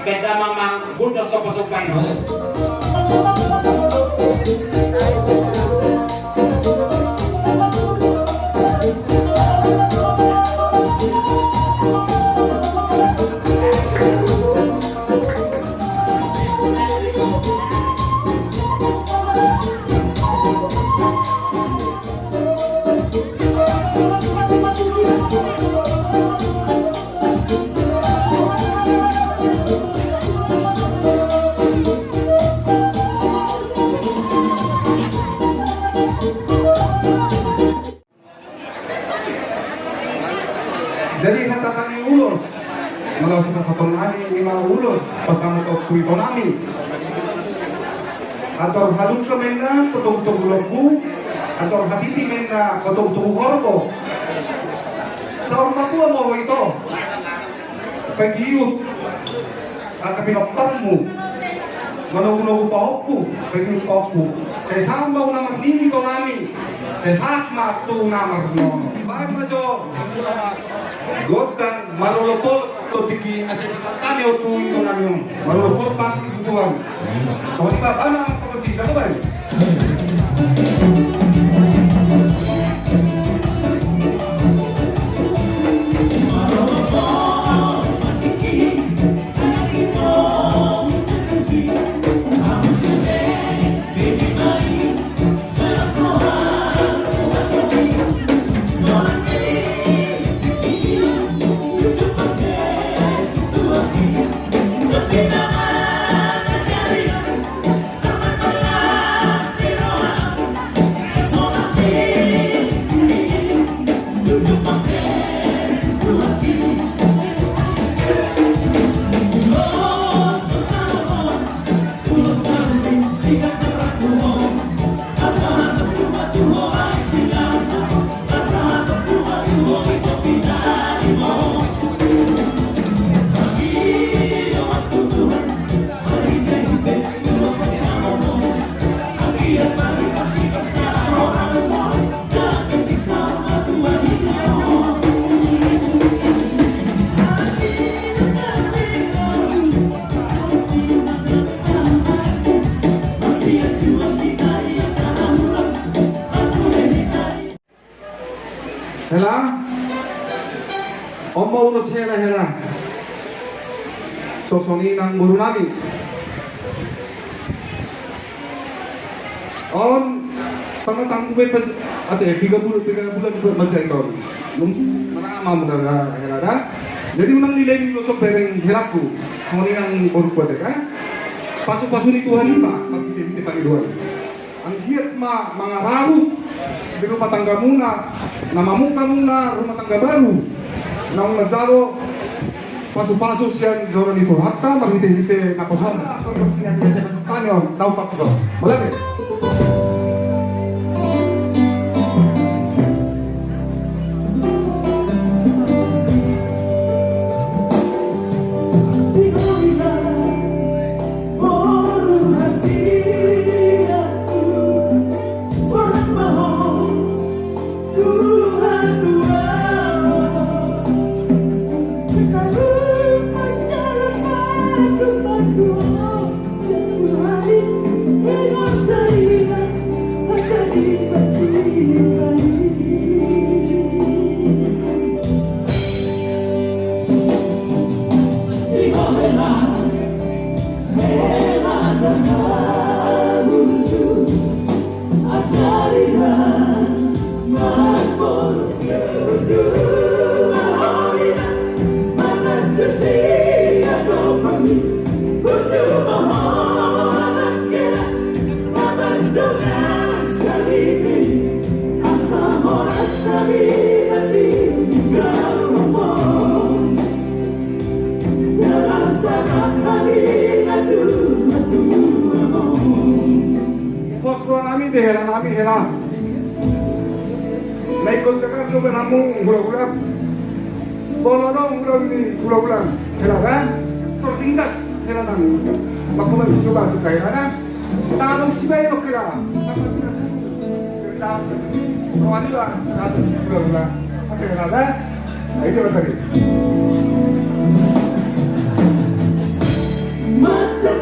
Beda mamang bundok sopo-sopan. Jadi kata kami ulos, kalau sudah satu hari lima ulos pasang untuk kuito nami. Atau haluk ke menda kotok-kotok lobu, atau hati menda kotok-kotok horbo. Sa rumah mo ito, pag-iyut, kapinapangmu, managunagu pa ako, pag-iyut pa ako. Sa isang bago na magdini ito nami, sa sakma ito namar no. Bakit maso? Gotan marulupol to tiki asal santani o tu ito namin marulupol pang ituan. So di ba ano ang pagkasisa ko ba? Hela, omba ulos hela. Sosoni ng guru namin. On, tanggatang ko pas ate, tiga bulan macam itu. Nung mana ama muda hela dah. Jadi unang nilai ni losok pereng helaku. Sosoni ng guru ko kan. Pasu-pasu ni Tuhan ni pak, pagkiti paniduan. Ang hiat mga rahu di rumah tangga muna, namamuka muna rumah tangga baru, nang mazaro Paso-paso siya sa oras nito. Hatta marhite-hite na pasan. Ako mas niya sa tanyo, dapat ko. Malapit. Hera nami hera. Naikot sekarang lu benamu gula-gula. Bolorong gula-gula. Hera kan? Tertinggas hera nami. Maku masih suka hera kan? Tanong si bayi lo kira. Sama kita. Kita. Kawani lah. Tanong si gula-gula. Oke hera kan? Nah itu tadi. Mata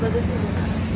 Bagus